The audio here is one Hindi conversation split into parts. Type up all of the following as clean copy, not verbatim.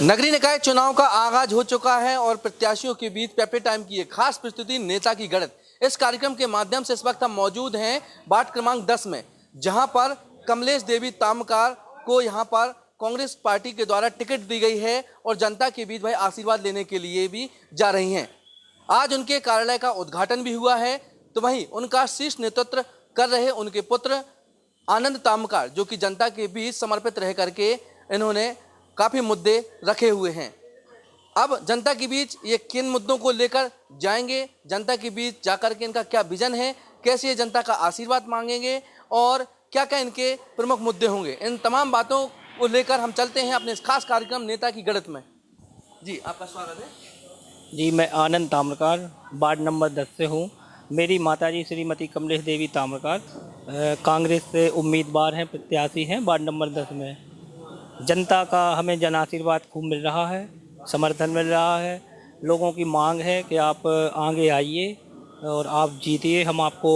नगरीय निकाय चुनाव का आगाज हो चुका है और प्रत्याशियों के बीच पेपर टाइम की एक खास प्रस्तुति नेता की गढ़त। इस कार्यक्रम के माध्यम से इस वक्त हम मौजूद हैं वार्ड क्रमांक 10 में, जहां पर कमलेश देवी तामकार को यहां पर कांग्रेस पार्टी के द्वारा टिकट दी गई है और जनता के बीच भाई आशीर्वाद लेने के लिए भी जा रही हैं। आज उनके कार्यालय का उद्घाटन भी हुआ है, तो वहीं उनका शीर्ष नेतृत्व कर रहे उनके पुत्र आनंद तामकार, जो कि जनता के बीच समर्पित रह करके इन्होंने काफ़ी मुद्दे रखे हुए हैं। अब जनता के बीच ये किन मुद्दों को लेकर जाएंगे, जनता के बीच जाकर के इनका क्या विजन है, कैसे ये जनता का आशीर्वाद मांगेंगे और क्या क्या इनके प्रमुख मुद्दे होंगे, इन तमाम बातों को लेकर हम चलते हैं अपने इस खास कार्यक्रम नेता की गढ़त में। जी, आपका स्वागत है। जी, मैं आनंद ताम्रकार वार्ड नंबर 10 से हूँ। मेरी माताजी श्रीमती कमलेश देवी ताम्रकार कांग्रेस से उम्मीदवार हैं, प्रत्याशी हैं वार्ड नंबर 10 में। जनता का हमें जन आशीर्वाद खूब मिल रहा है, समर्थन मिल रहा है। लोगों की मांग है कि आप आगे आइए और आप जीतिए, हम आपको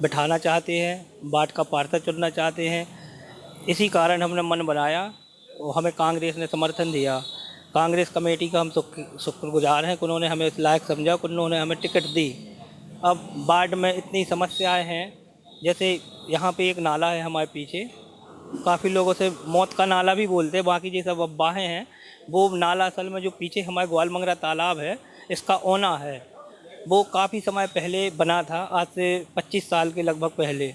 बिठाना चाहते हैं, वार्ड का पार्षद चुनना चाहते हैं। इसी कारण हमने मन बनाया और हमें कांग्रेस ने समर्थन दिया। कांग्रेस कमेटी का हम शुक्रगुजार हैं कि उन्होंने हमें इस लायक समझा कि उन्होंने हमें टिकट दी। अब वार्ड में इतनी समस्याएं हैं, जैसे यहाँ पे एक नाला है हमारे पीछे, काफ़ी लोगों से मौत का नाला भी बोलते हैं, बाकी ये सब अफवाहें हैं। वो नाला असल में जो पीछे हमारे ग्वालमंगरा तालाब है, इसका ओना है। वो काफ़ी समय पहले बना था, आज से 25 साल के लगभग पहले।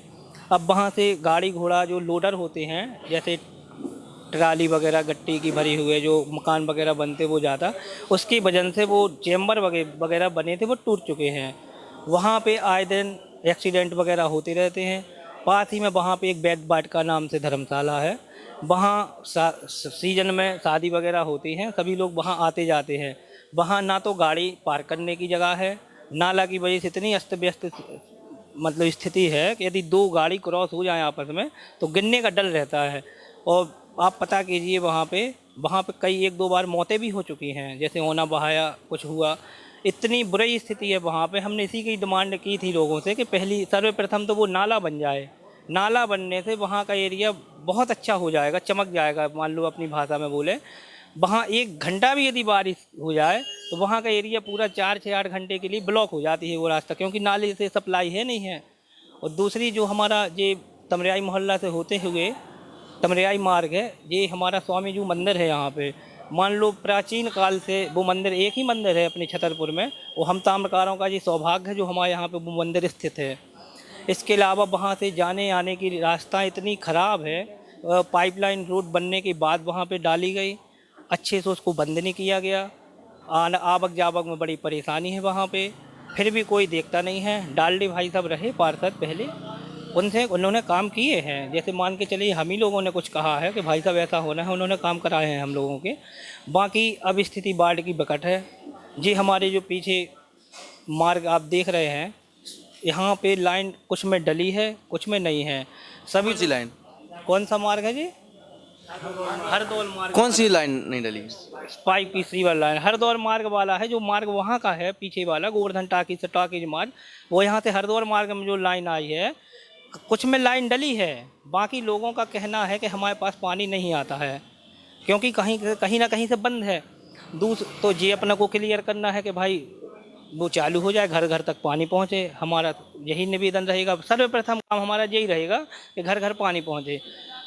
अब वहाँ से गाड़ी घोड़ा जो लोडर होते हैं, जैसे ट्राली वगैरह गट्टी की भरी हुई, जो मकान वगैरह बनते वो ज़्यादा, उसकी वजह से वो चैम्बर वगैरह बने थे वो टूट चुके हैं। वहाँ पे आए दिन एक्सीडेंट वगैरह होते रहते हैं। पास ही में वहाँ पे एक वैद्य वाटिका नाम से धर्मशाला है, वहाँ सीजन में शादी वगैरह होती हैं, सभी लोग वहाँ आते जाते हैं। वहाँ ना तो गाड़ी पार्क करने की जगह है, नाला की वजह से इतनी अस्त व्यस्त मतलब स्थिति है कि यदि दो गाड़ी क्रॉस हो जाए आपस में तो गिरने का डर रहता है। और आप पता कीजिए वहाँ पे कई एक दो बार मौतें भी हो चुकी हैं, जैसे होना बहाया कुछ हुआ। इतनी बुरी स्थिति है वहाँ पे। हमने इसी की डिमांड की थी लोगों से कि पहली सर्वप्रथम तो वो नाला बन जाए। नाला बनने से वहाँ का एरिया बहुत अच्छा हो जाएगा, चमक जाएगा। मान लो अपनी भाषा में बोले, वहाँ 1 घंटा भी यदि बारिश हो जाए तो वहाँ का एरिया पूरा 4 से 8 घंटे के लिए ब्लॉक हो जाती है वो रास्ता, क्योंकि नाले से सप्लाई है नहीं है। और दूसरी जो हमारा ये तमरियाई मोहल्ला से होते हुए तमरियाई मार्ग है, ये हमारा स्वामी जी मंदिर है यहाँ पे। मान लो प्राचीन काल से वो मंदिर एक ही मंदिर है अपने छतरपुर में, वो हम ताम्रकारों का ये सौभाग्य है जो हमारे यहाँ पे वो मंदिर स्थित है। इसके अलावा वहाँ से जाने आने की रास्ता इतनी ख़राब है, पाइपलाइन रोड बनने के बाद वहाँ पे डाली गई, अच्छे से उसको बंद नहीं किया गया। आवक जावक में बड़ी परेशानी है वहाँ पे, फिर भी कोई देखता नहीं है। डालडे भाई साहब रहे पार्षद पहले, उन्होंने काम किए हैं। जैसे मान के चलिए हम ही लोगों ने कुछ कहा है कि भाई साहब ऐसा होना है, उन्होंने काम कराए हैं हम लोगों के। बाकी अब स्थिति बाढ़ की बिकट है जी। हमारे जो पीछे मार्ग आप देख रहे हैं, यहाँ पे लाइन कुछ में डली है, कुछ में नहीं है। सभी सी लाइन कौन सा मार्ग है जी? हरदौल मार्ग। कौन सी लाइन नहीं डली? पाइप की सीवर लाइन हरदौल मार्ग वाला है, जो मार्ग वहाँ का है पीछे वाला गोवर्धन टाकी से टाकीज मार्ग, वो यहाँ से हरदौल मार्ग में जो लाइन आई है, कुछ में लाइन डली है। बाकी लोगों का कहना है कि हमारे पास पानी नहीं आता है, क्योंकि कहीं ना कहीं से बंद है। तो ये अपना को क्लियर करना है कि भाई वो चालू हो जाए, घर घर तक पानी पहुँचे। हमारा यही निवेदन रहेगा, सर्वप्रथम काम हमारा यही रहेगा कि घर घर पानी पहुँचे।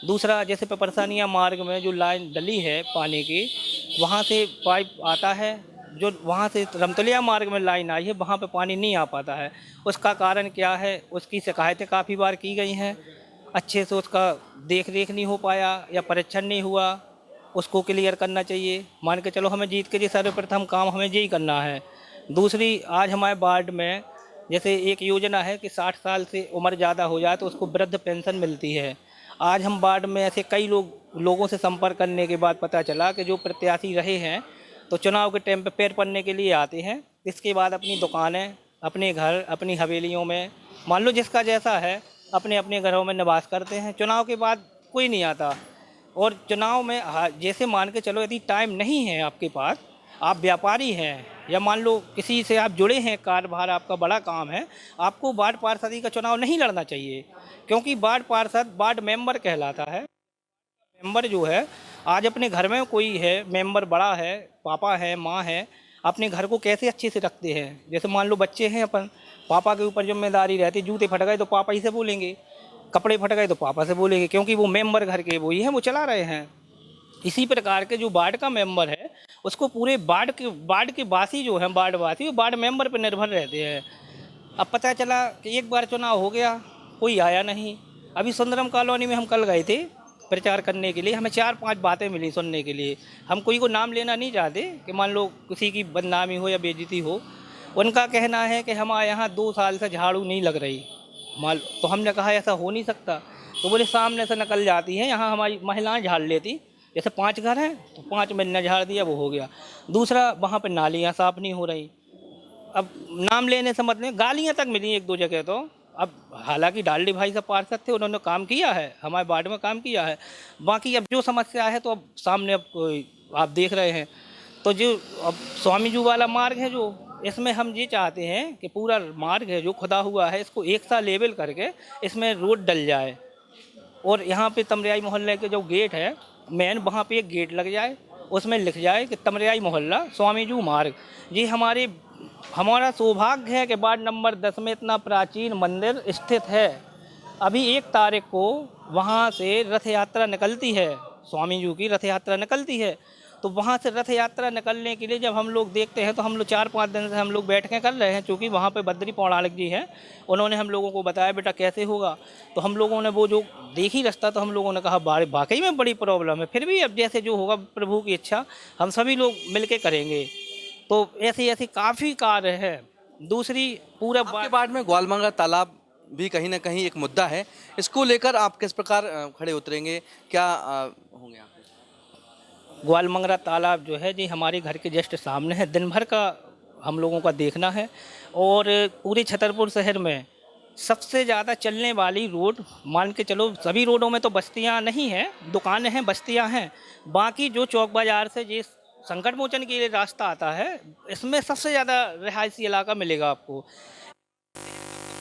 दूसरा, जैसे पपरसानिया मार्ग में जो लाइन डली है पानी की, वहाँ से पाइप आता है, जो वहाँ से रमतलिया मार्ग में लाइन आई है, वहाँ पे पानी नहीं आ पाता है। उसका कारण क्या है, उसकी शिकायतें काफ़ी बार की गई हैं। अच्छे से उसका देख रेख नहीं हो पाया या परीक्षण नहीं हुआ, उसको क्लियर करना चाहिए। मान के चलो हमें जीत के जी सर्वप्रथम काम हमें यही करना है। दूसरी, आज हमारे वार्ड में जैसे एक योजना है कि 60 साल से उम्र ज़्यादा हो जाए तो उसको वृद्ध पेंशन मिलती है। आज हम वार्ड में ऐसे कई लोगों से संपर्क करने के बाद पता चला कि जो प्रत्याशी रहे हैं तो चुनाव के टाइम पे पैर पड़ने के लिए आते हैं, इसके बाद अपनी दुकानें, अपने घर, अपनी हवेलियों में, मान लो जिसका जैसा है, अपने अपने घरों में निवास करते हैं। चुनाव के बाद कोई नहीं आता। और चुनाव में जैसे मान के चलो यदि टाइम नहीं है आपके पास, आप व्यापारी हैं या मान लो किसी से आप जुड़े हैं, कार्यभार आपका बड़ा काम है, आपको वार्ड पार्षदी का चुनाव नहीं लड़ना चाहिए, क्योंकि वार्ड पार्षद वार्ड मेंबर कहलाता है। मेंबर जो है आज अपने घर में कोई है, मेंबर बड़ा है, पापा है, माँ है, अपने घर को कैसे अच्छे से रखते हैं। जैसे मान लो बच्चे हैं अपन, पापा के ऊपर जिम्मेदारी रहती है, जूते फट गए तो पापा ही से बोलेंगे, कपड़े फट गए तो पापा से बोलेंगे, क्योंकि वो मेंबर घर के वही हैं, वो चला रहे हैं। इसी प्रकार के जो वार्ड का मेंबर है उसको पूरे वार्ड के वासी जो हैं, वार्ड वासी, वो वार्ड मेंबर पर निर्भर रहते हैं। अब पता चला कि एक बार चुनाव हो गया, कोई आया नहीं। अभी सुंदरम कॉलोनी में हम कल गए थे प्रचार करने के लिए, हमें 4-5 बातें मिली सुनने के लिए। हम कोई को नाम लेना नहीं चाहते कि मान लो किसी की बदनामी हो या बेइज्जती हो। उनका कहना है कि हमारे यहाँ 2 साल से झाड़ू नहीं लग रही। मान तो हमने कहा ऐसा हो नहीं सकता, तो बोले सामने से निकल जाती हैं, यहाँ हमारी महिलाएं झाड़ लेती, जैसे 5 घर हैं तो 5 में ने झाड़ दिया, वो हो गया। दूसरा, वहाँ पर नालियाँ साफ़ नहीं हो रही। अब नाम लेने से मतलब गालियाँ तक मिली 1-2 जगह तो। अब हालांकि डालडी भाई साहब पार्षद थे, उन्होंने काम किया है, हमारे वार्ड में काम किया है। बाकी अब जो समस्या है तो अब सामने अब आप देख रहे हैं। तो जो अब स्वामी जी वाला मार्ग है, जो इसमें हम ये चाहते हैं कि पूरा मार्ग है जो खुदा हुआ है, इसको एक सा लेवल करके इसमें रोड डल जाए। और यहाँ पे तमरियाई मोहल्ले के जो गेट है मेन, वहाँ पे एक गेट लग जाए, उसमें लिख जाए कि तमरियाई मोहल्ला स्वामी जू मार्ग। ये हमारा सौभाग्य है कि वार्ड नंबर 10 में इतना प्राचीन मंदिर स्थित है। अभी 1 तारीख को वहाँ से रथ यात्रा निकलती है, स्वामी जी की रथ यात्रा निकलती है। तो वहाँ से रथ यात्रा निकलने के लिए जब हम लोग देखते हैं तो हम लोग 4-5 दिन से हम लोग बैठकें कर रहे हैं, क्योंकि वहाँ पे बद्री पौराणिक जी हैं, उन्होंने हम लोगों को बताया बेटा कैसे होगा। तो हम लोगों ने वो जो देखी रास्ता, तो हम लोगों ने कहा वाकई में बड़ी प्रॉब्लम है, फिर भी अब जैसे जो होगा प्रभु की इच्छा, हम सभी लोग मिल के करेंगे। तो ऐसी ऐसी काफ़ी कार्य है। दूसरी, पूरा आपके वार्ड में ग्वालमंगला तालाब भी कहीं ना कहीं एक मुद्दा है, इसको लेकर आप किस प्रकार खड़े उतरेंगे, क्या होंगे आप? ग्वालमंगला तालाब जो है जी हमारे घर के जस्ट सामने है, दिन भर का हम लोगों का देखना है। और पूरे छतरपुर शहर में सबसे ज़्यादा चलने वाली रोड, मान के चलो सभी रोडों में तो बस्तियां नहीं हैं, दुकानें हैं, बस्तियां हैं, बाकी जो चौक बाज़ार से जिस संकट मोचन के लिए रास्ता आता है, इसमें सबसे ज़्यादा रिहायशी इलाका मिलेगा आपको। कम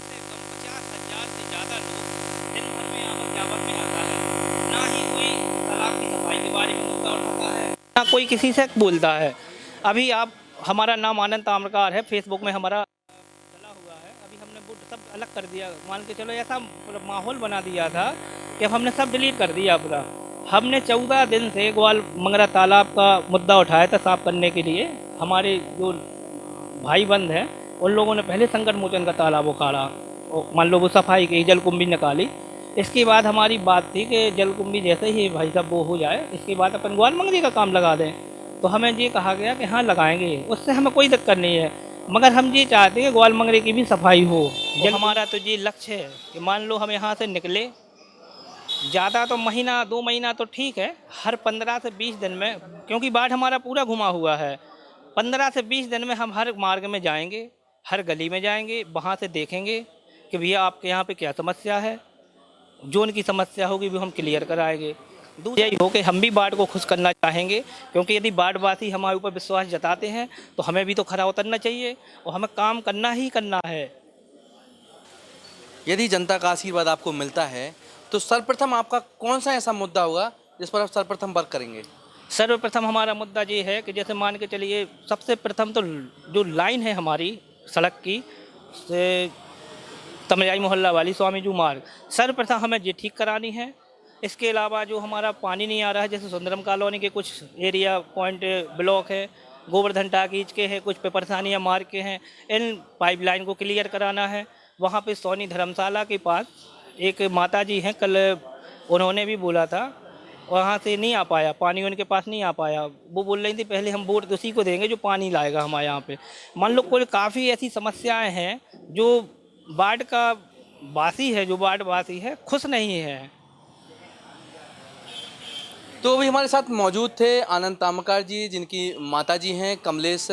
से कम 50,000 से ज़्यादा लोग दिन भर में आवक जावक में आता है। ना ही कोई तालाब की सफाई के बारे में मुद्दा उठाता है, ना कोई किसी से बोलता है। अभी आप, हमारा नाम आनंद ताम्रकार है, फेसबुक में हमारा चला हुआ है। अभी हमने वो सब अलग कर दिया, मान के चलो ऐसा माहौल बना दिया था कि अब हमने सब डिलीट कर दिया पूरा। हमने 14 दिन से ग्वालमंगला तालाब का मुद्दा उठाया था साफ करने के लिए। हमारे जो भाई बंद हैं उन लोगों ने पहले संकट मोचन का तालाब उखाड़ा और मान लो वो सफाई की, जलकुंभी निकाली। इसके बाद हमारी बात थी कि जलकुंभी जैसे ही भाई साहब वो हो जाए, इसके बाद अपन ग्वालमंगली का काम लगा दें। तो हमें ये कहा गया कि हाँ लगाएंगे, उससे हमें कोई दिक्कत नहीं है, मगर हम ये चाहते हैं कि ग्वालमंगली की भी सफाई हो। जब हमारा तो ये लक्ष्य है कि मान लो हम यहाँ से निकले, ज़्यादा तो महीना 2 महीना तो ठीक है, हर 15 से 20 दिन में, क्योंकि बाढ़ हमारा पूरा घुमा हुआ है, 15 से 20 दिन में हम हर मार्ग में जाएंगे, हर गली में जाएंगे, वहाँ से देखेंगे कि भैया आपके यहाँ पे क्या समस्या है, जो उनकी समस्या होगी वो हम क्लियर कराएंगे। दूसरा यही हो कि हम भी बाढ़ को खुश करना चाहेंगे, क्योंकि यदि बाढ़वासी हमारे ऊपर विश्वास जताते हैं तो हमें भी तो खरा उतरना चाहिए और हमें काम करना ही करना है। यदि जनता का आशीर्वाद आपको मिलता है तो सर्वप्रथम आपका कौन सा ऐसा मुद्दा होगा जिस पर आप सर्वप्रथम वर्क करेंगे? सर्वप्रथम हमारा मुद्दा ये है कि जैसे मान के चलिए, सबसे प्रथम तो जो लाइन है हमारी सड़क की से तमरियाई मोहल्ला वाली स्वामी जू मार्ग, सर्वप्रथम हमें ये ठीक करानी है। इसके अलावा जो हमारा पानी नहीं आ रहा है, जैसे सुंदरम कॉलोनी के कुछ एरिया पॉइंट ब्लॉक है, गोवर्धन टाकीज के हैं, कुछ पे परेशानियाँ मार्ग के हैं, इन पाइपलाइन को क्लियर कराना है। वहाँ पे सोनी धर्मशाला के पास एक माता जी हैं, कल उन्होंने भी बोला था, वहाँ से नहीं आ पाया, पानी उनके पास नहीं आ पाया। वो बोल रही थी पहले हम वोट उसी को देंगे जो पानी लाएगा हमारे यहाँ पे। मान लो कोई काफ़ी ऐसी समस्याएं हैं जो वार्ड का वासी है, जो वार्ड वासी है खुश नहीं है। तो अभी हमारे साथ मौजूद थे आनंद ताम्रकार जी, जिनकी माता जी हैं कमलेश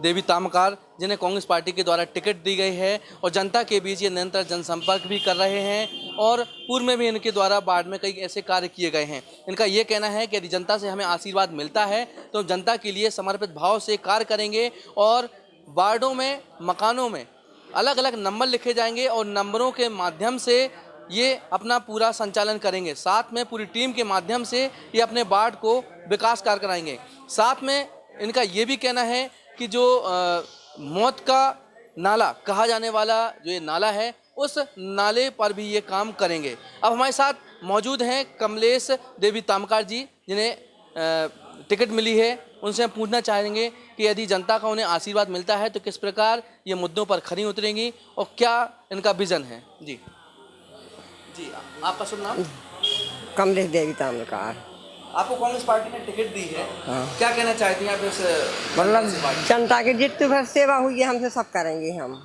देवी ताम्रकार, जिन्हें कांग्रेस पार्टी के द्वारा टिकट दी गई है और जनता के बीच ये निरंतर जनसंपर्क भी कर रहे हैं और पूर्व में भी इनके द्वारा बाढ़ में कई ऐसे कार्य किए गए हैं। इनका ये कहना है कि यदि जनता से हमें आशीर्वाद मिलता है तो जनता के लिए समर्पित भाव से कार्य करेंगे और वार्डों में, मकानों में अलग अलग नंबर लिखे जाएंगे और नंबरों के माध्यम से ये अपना पूरा संचालन करेंगे। साथ में पूरी टीम के माध्यम से ये अपने वार्ड को विकास कार्य कराएंगे। साथ में इनका ये भी कहना है कि जो मौत का नाला कहा जाने वाला जो ये नाला है, उस नाले पर भी ये काम करेंगे। अब हमारे साथ मौजूद हैं कमलेश देवी तामकार जी, जिन्हें टिकट मिली है। उनसे हम पूछना चाहेंगे कि यदि जनता का उन्हें आशीर्वाद मिलता है तो किस प्रकार ये मुद्दों पर खरी उतरेंगी और क्या इनका विजन है। जी जी, आपका शुभ नाम? कमलेश देवी ताम्रकार। आपको कांग्रेस पार्टी ने टिकट दी है, क्या कहना चाहती हैं आप इस मतलब जनता की जितनी भर सेवा हुई है हमसे सब करेंगे हम।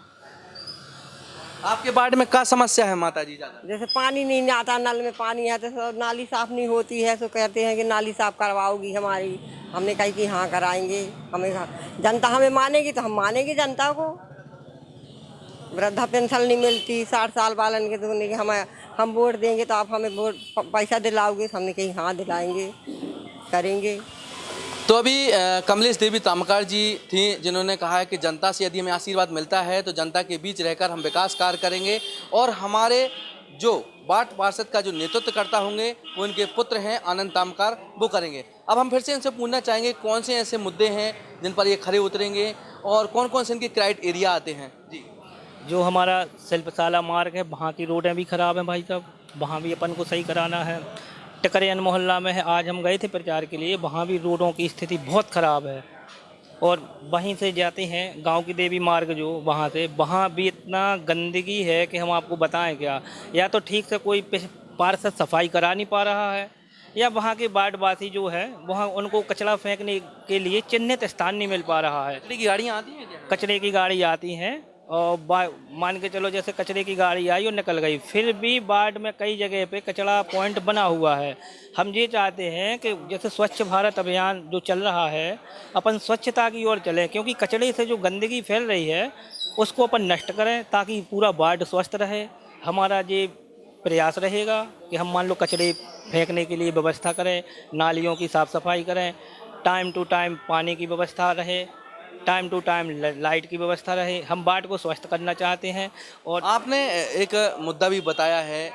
आपके वार्ड में क्या समस्या है माता जी ज्यादा? जैसे पानी नहीं आता, नल में पानी है तो नाली साफ नहीं होती है, तो कहते हैं कि नाली साफ करवाओगी हमारी। हमने कही कि हाँ कराएंगे। हमें जनता हमें मानेगी तो हम मानेंगे जनता को। वृद्धा पेंशन नहीं मिलती 60 साल वालन के, तो हम वोट देंगे तो आप हमें वोट पैसा दिलाओगे? तो हमने कही हाँ दिलाएंगे, करेंगे। तो अभी कमलेश देवी तामकार जी थी जिन्होंने कहा है कि जनता से यदि हमें आशीर्वाद मिलता है तो जनता के बीच रहकर हम विकास कार्य करेंगे और हमारे जो वार्ड पार्षद का जो नेतृत्व करता होंगे वो इनके पुत्र हैं आनंद तामकार, वो करेंगे। अब हम फिर से इनसे पूछना चाहेंगे कौन से ऐसे मुद्दे हैं जिन पर ये खरे उतरेंगे और कौन कौन से इनके क्राइटेरिया आते हैं। जी, जो हमारा शिल्पशाला मार्ग है वहाँ की रोडें भी ख़राब हैं भाई साहब, वहाँ भी अपन को सही कराना है। टकरियन मोहल्ला में है, आज हम गए थे प्रचार के लिए, वहाँ भी रोडों की स्थिति बहुत ख़राब है। और वहीं से जाते हैं गांव की देवी मार्ग जो वहाँ से, वहाँ भी इतना गंदगी है कि हम आपको बताएं क्या। या तो ठीक से कोई पार्षद सफाई करा नहीं पा रहा है, या वहाँ के वार्डवासी जो है वहाँ उनको कचरा फेंकने के लिए चिन्हित स्थान नहीं मिल पा रहा है। कचरे की गाड़ियाँ आती हैं क्या? कचरे की गाड़ी आती हैं और मान के चलो जैसे कचरे की गाड़ी आई और निकल गई, फिर भी वार्ड में कई जगह पे कचरा पॉइंट बना हुआ है। हम ये चाहते हैं कि जैसे स्वच्छ भारत अभियान जो चल रहा है, अपन स्वच्छता की ओर चलें, क्योंकि कचरे से जो गंदगी फैल रही है उसको अपन नष्ट करें ताकि पूरा वार्ड स्वस्थ रहे। हमारा ये प्रयास रहेगा कि हम मान लो कचरे फेंकने के लिए व्यवस्था करें, नालियों की साफ़ सफाई करें, टाइम टू टाइम पानी की व्यवस्था रहे, टाइम टू टाइम लाइट की व्यवस्था रहे। हम वार्ड को स्वस्थ करना चाहते हैं। और आपने एक मुद्दा भी बताया है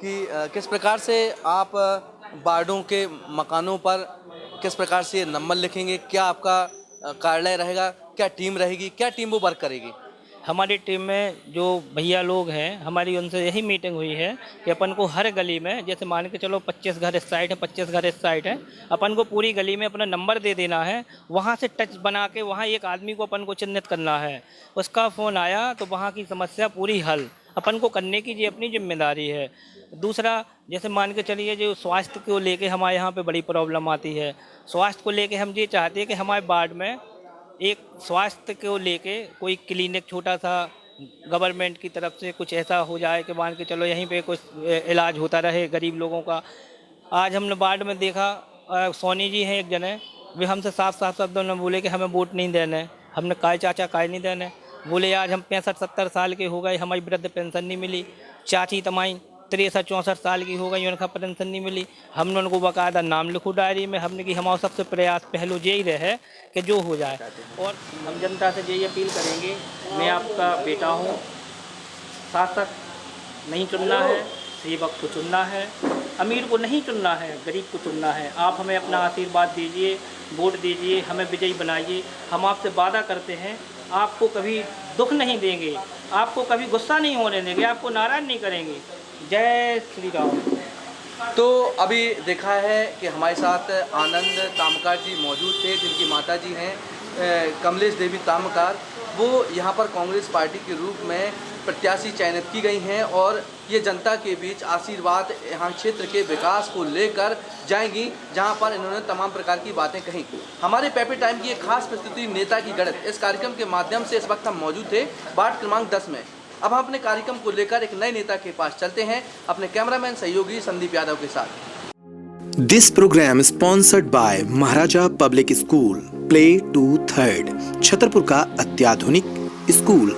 कि किस प्रकार से आप वार्डों के मकानों पर किस प्रकार से नंबर लिखेंगे, क्या आपका कार्यालय रहेगा, क्या टीम रहेगी, क्या टीम वो वर्क करेगी? हमारी टीम में जो भैया लोग हैं, हमारी उनसे यही मीटिंग हुई है कि अपन को हर गली में, जैसे मान के चलो 25 घर इस साइड है, 25 घर इस साइड है, अपन को पूरी गली में अपना नंबर दे देना है। वहाँ से टच बना के वहाँ एक आदमी को अपन को चिन्हित करना है। उसका फ़ोन आया तो वहाँ की समस्या पूरी हल अपन को करने की ये अपनी जिम्मेदारी है। दूसरा, जैसे मान के चलिए जो स्वास्थ्य को लेके हमारे यहाँ पे बड़ी प्रॉब्लम आती है, स्वास्थ्य को लेके हम ये चाहते हैं कि हमारे वार्ड में एक स्वास्थ्य को लेके कोई क्लिनिक छोटा सा गवर्नमेंट की तरफ से कुछ ऐसा हो जाए कि मान के चलो यहीं पे कुछ इलाज होता रहे गरीब लोगों का। आज हमने वार्ड में देखा, सोनी जी हैं एक जने, वे हमसे साफ शब्दों में बोले कि हमें वोट नहीं देने। हमने काय चाचा काय नहीं देने, बोले आज हम 65-70 साल के हो गए, हमारी वृद्ध पेंशन नहीं मिली। चाची तमाई 63-64 साल की हो गई, उनका पेंशन नहीं मिली। हमने उनको बाकायदा नाम लिखो डायरी में। हमने कि हमारा सबसे प्रयास पहलू यही रहे कि जो हो जाए। और हम जनता से यही अपील करेंगे, मैं आपका बेटा हूँ, शासक नहीं चुनना है, सेवक को चुनना है, अमीर को नहीं चुनना है, गरीब को चुनना है। आप हमें अपना आशीर्वाद दीजिए, वोट दीजिए, हमें विजयी बनाइए। हम आपसे वादा करते हैं आपको कभी दुख नहीं देंगे, आपको कभी गुस्सा नहीं होने देंगे, आपको नाराज़ नहीं करेंगे। जय श्री राम। तो अभी देखा है कि हमारे साथ आनंद तामकार जी मौजूद थे, जिनकी माता जी हैं कमलेश देवी तामकार। वो यहाँ पर कांग्रेस पार्टी के रूप में प्रत्याशी चयनित की गई हैं और ये जनता के बीच आशीर्वाद यहाँ क्षेत्र के विकास को लेकर जाएंगी, जहाँ पर इन्होंने तमाम प्रकार की बातें कहीं। हमारे पेपर टाइम की एक खास प्रस्तुति नेता की गढ़त, इस कार्यक्रम के माध्यम से इस वक्त हम मौजूद थे वार्ड क्रमांक 10 में। अब हम अपने कार्यक्रम को लेकर एक नए नेता के पास चलते हैं अपने कैमरामैन सहयोगी संदीप यादव के साथ। This program sponsored by Maharaja public school, play to 3rd, Chhatarpur का अत्याधुनिक स्कूल।